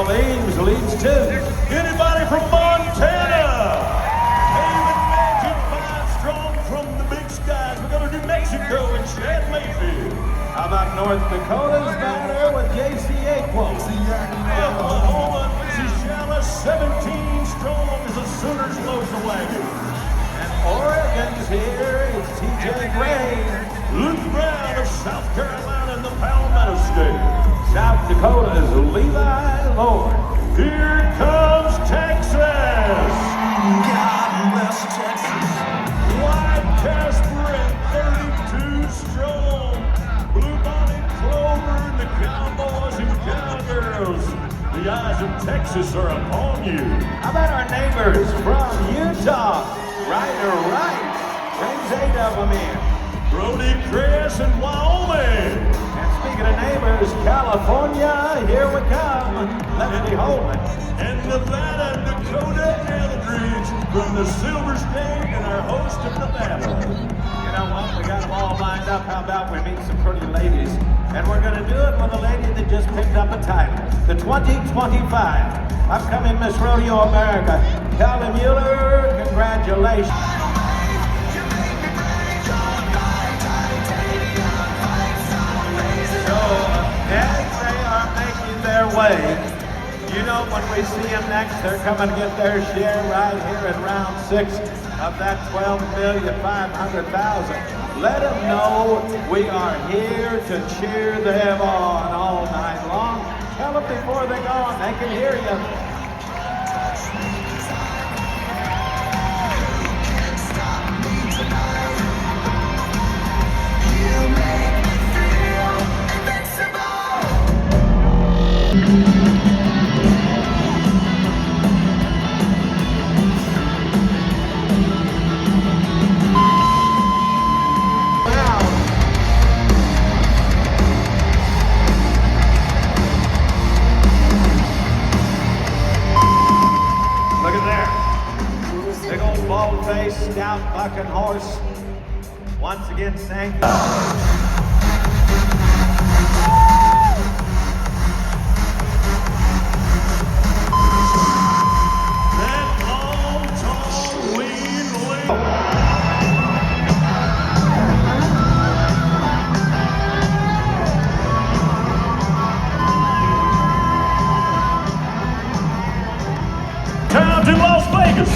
12 Ames leads 2. Anybody from Montana? David Magic 5 strong from the Big Skies. We're going to New Mexico and Chad Mayfield. How about North Dakota's banner with J.C. Aquo? Oklahoma, Shishella 17 strong as the Sooners load the wagon. And Oregon's here, it's T.J. Gray. Luke Brown of South Carolina in the Palmetto State. South Dakota's Levi Lord. Here comes Texas. God bless Texas. White Casper and 32 strong. Blue Bonnet Clover and the Cowboys and Cowgirls. The eyes of Texas are upon you. How about our neighbors from Utah? Right. Brings 8 of them in. Brody Chris and Wyoming. And speaking of neighbors, California, here we come. Lefty Holman. And Nevada, Dakota Eldridge from the Silver State and our host of Nevada. You know what? We got them all lined up. How about we meet some pretty ladies? And we're going to do it with a lady that just picked up a title. The 2025 upcoming Miss Rodeo America, Kelly Mueller. Congratulations. As they are making their way, you know when we see them next, they're coming to get their share right here in round 6 of that $12,500,000. Let them know we are here to cheer them on all night long. Tell them before they go on, they can hear you. Stout bucking horse once again sang. That long, tall, lean, Town to Las Vegas.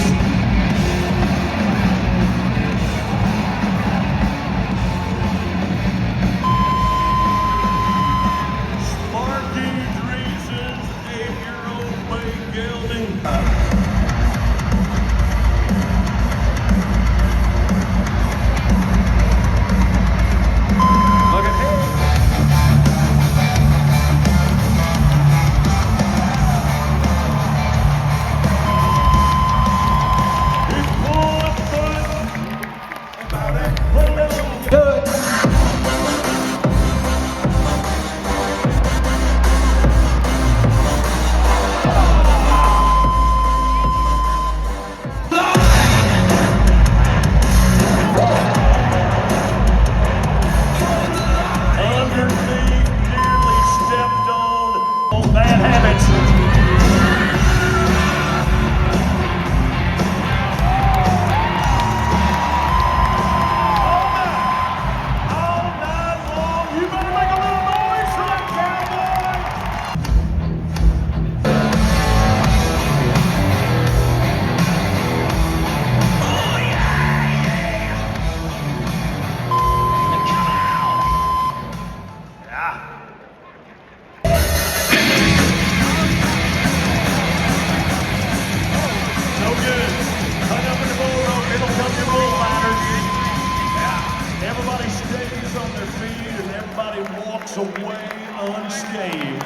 Away unscathed.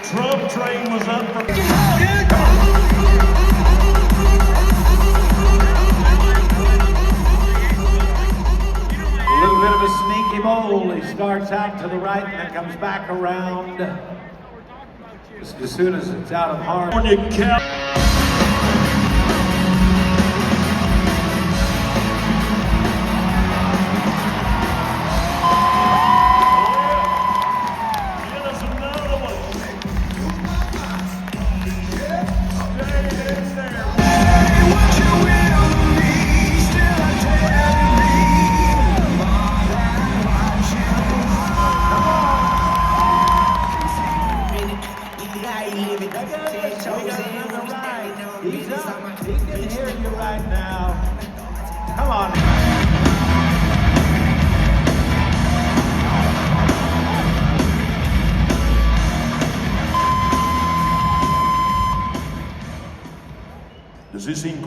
Trump train was up for... A little bit of a sneaky bowl. He starts out to the right and then comes back around. Just as soon as it's out of harm. Another one.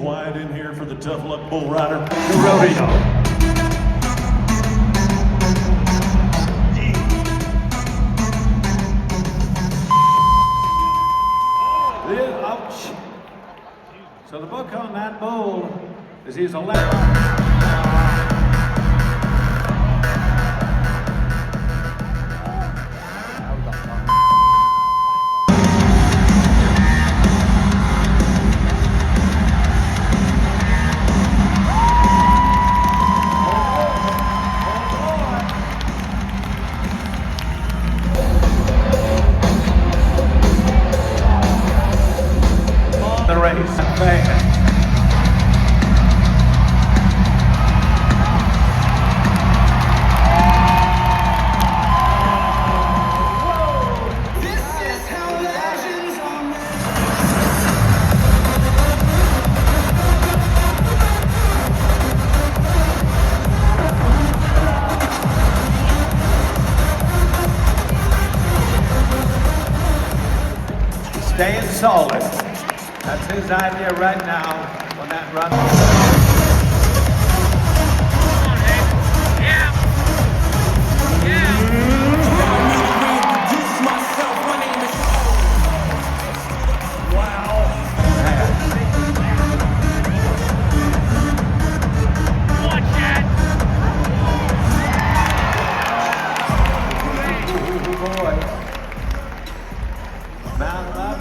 quiet in here for the tough luck bull rider, the rodeo. Ouch. So the book on that bull is he's a left. The race in Vegas. This is how legends are made. Staying solid. That's his idea right now on that run. Reintroduce myself. My name is. Boy. Mount up.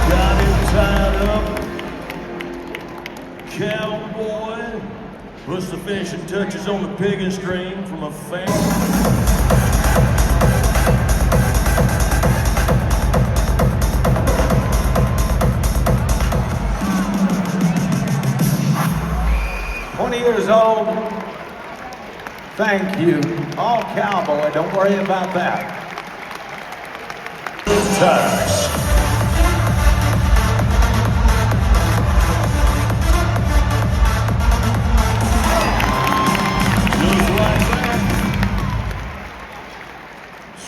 Got him tied up. Cowboy puts the finishing touches on the pig and stream from a fan. 20 years old. Thank you. All cowboy, don't worry about that. Touch.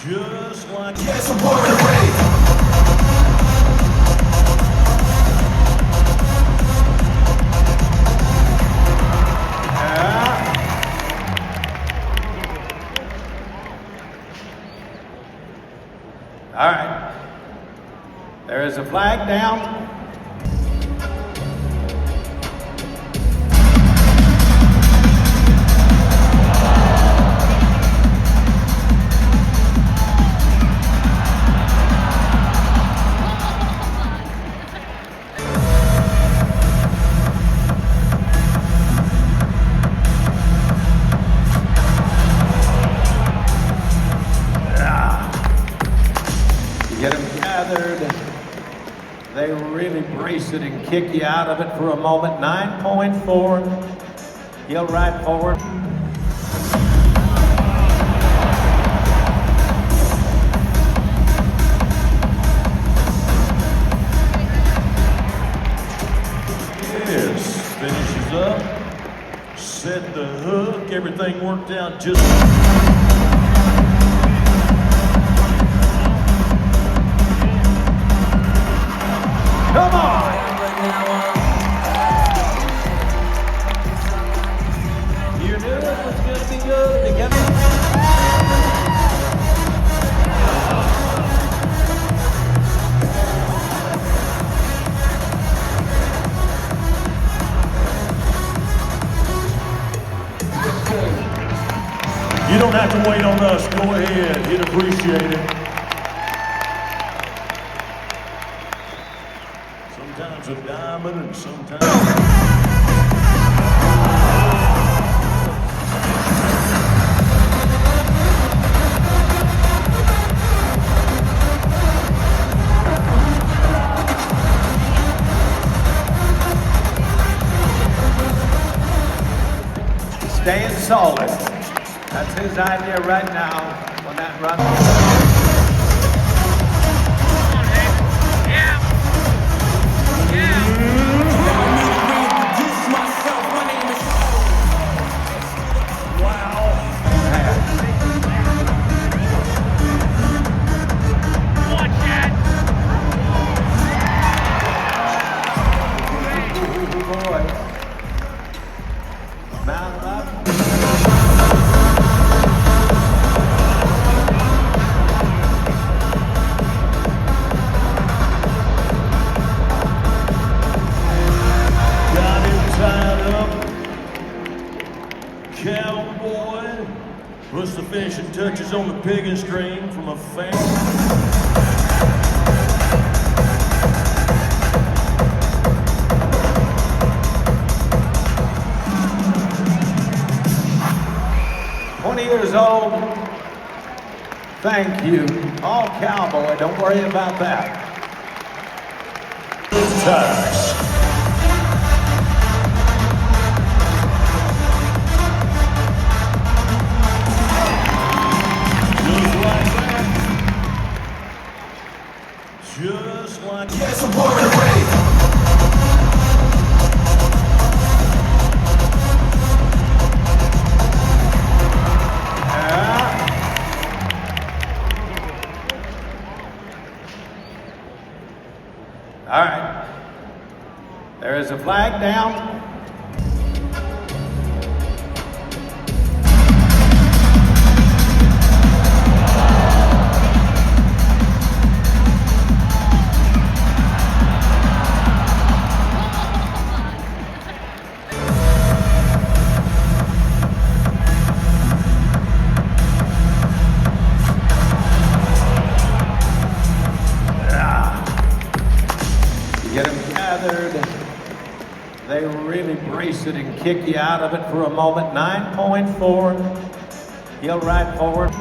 Just like that. Yes, I'm born and raised. All right. There is a flag down. Get them gathered. They really brace it and kick you out of it for a moment. 9.4. Heel right forward. Yes, finishes up. Set the hook. Everything worked out just. Come on! You knew it was going to be good together. You don't have to wait on us. Go ahead. He'd appreciate it. Sometimes a diamond and sometimes. Staying solid. That's his idea right now on that run. Reintroduce myself. My name is. Wow. Puts the finishing touches on the pig and string from a fan. 20 years old. Thank you. All cowboy, don't worry about that. Touch. Just like that. Yes, I'm born and raised. All right. There is a flag down. Get them gathered. They really brace it and kick you out of it for a moment. 9.4. Heel right forward.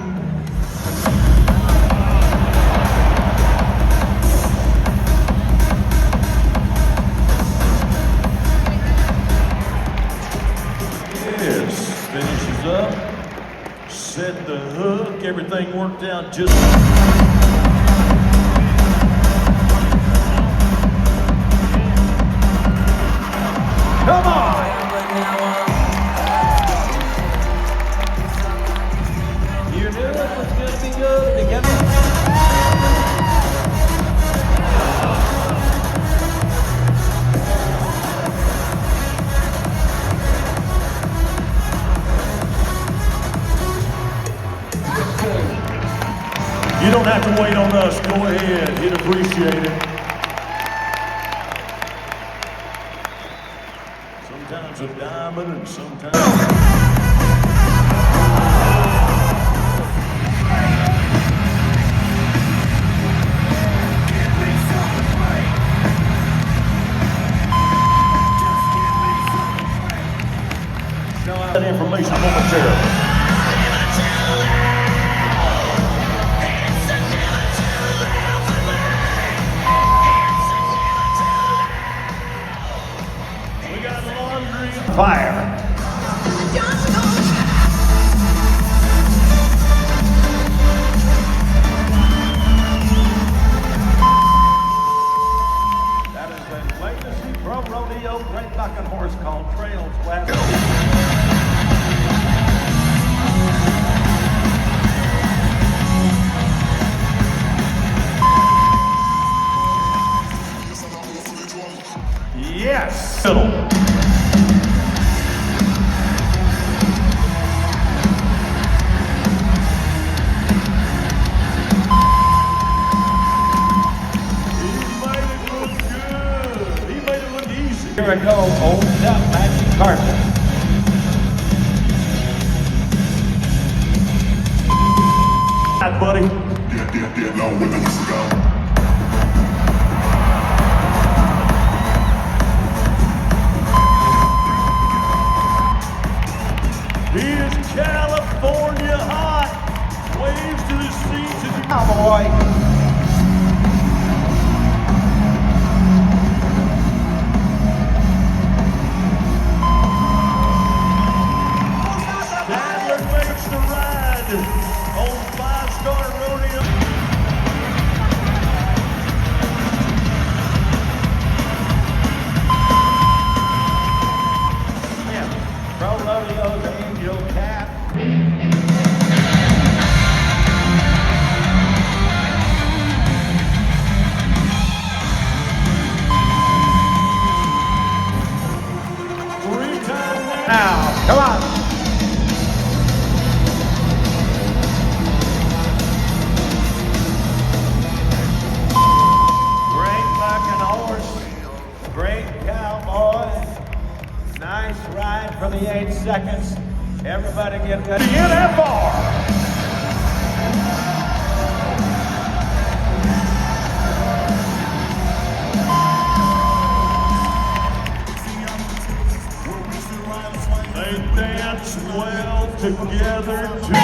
Yes, finishes up. Set the hook. Everything worked out just. Come on! You knew it was going to be good to get You don't have to wait on us. Go ahead. He'd appreciate it. Sometimes a diamond and sometimes. That information momentarily. We got laundry. fire. That is the Legacy Pro Rodeo Great Bucking Horse called Trails West. Yes. Middle. He made it look easy. Here we go, old up magic carpet. Hi, buddy. No, when the whistle go. He is California hot. Waves to the seats. Cowboy. Sadler makes the ride on 5-star rodeo. Yeah. Pro Rodeo's Angel Cat. Three-time Now, come on. Great bucking horse. Great cowboy. Nice ride for the 8 seconds. Everybody get The ready. NFR. They dance well together too.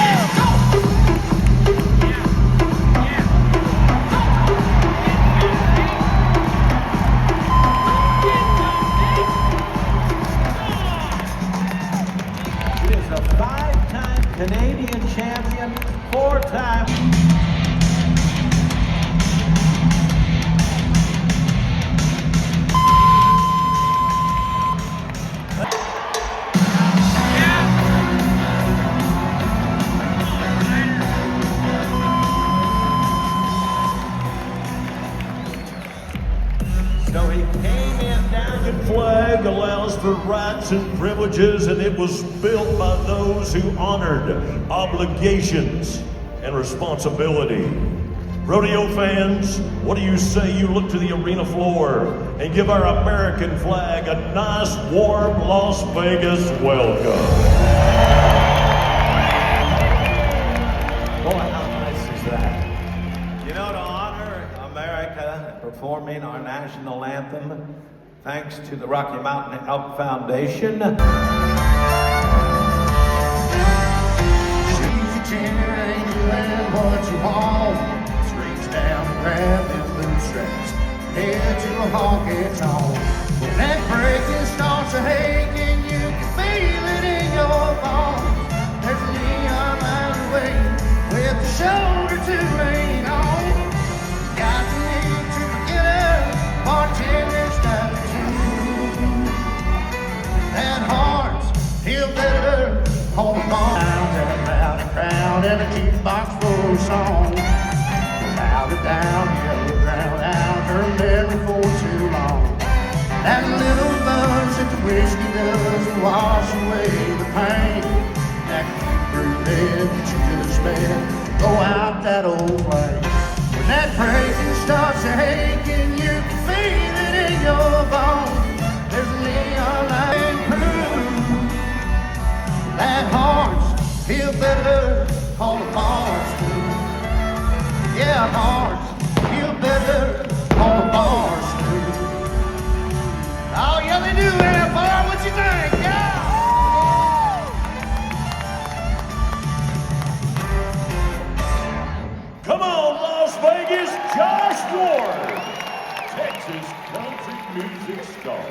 He is a 5-time Canadian champion, 4-time. So he came in down. American flag allows for rights and privileges, and it was built by those who honored obligations and responsibility. Rodeo fans, what do you say you look to the arena floor and give our American flag a nice, warm Las Vegas welcome? Boy, how nice is that? You know, to honor America performing our national anthem, thanks to the Rocky Mountain Elk Foundation. She's a cheer, ain't doing what you want. Just reach down and grab them bootstraps. Head to a honky tonk. When that breaking starts a aching, you can feel it in your bones. There's a neon light away with the shoulder to lean on. Got the need to forget her, bartender's got you. That heart's feel better on the bar. And a rowdy crowd and a jukebox full of songs. Louder down, yellow drown out her memory for too long. That little buzz that the whiskey does to wash away the pain. That brunette that you just met, go out that old flame. When that breaking starts aching, you can feel it in your bones. There's a neon light crew. That hearts feel better on the bars too. Yeah, hearts feel better on the bars too. Oh yeah, they do, NFR. What you think? Yeah. Come on, Las Vegas, Josh Ward, Texas country music star.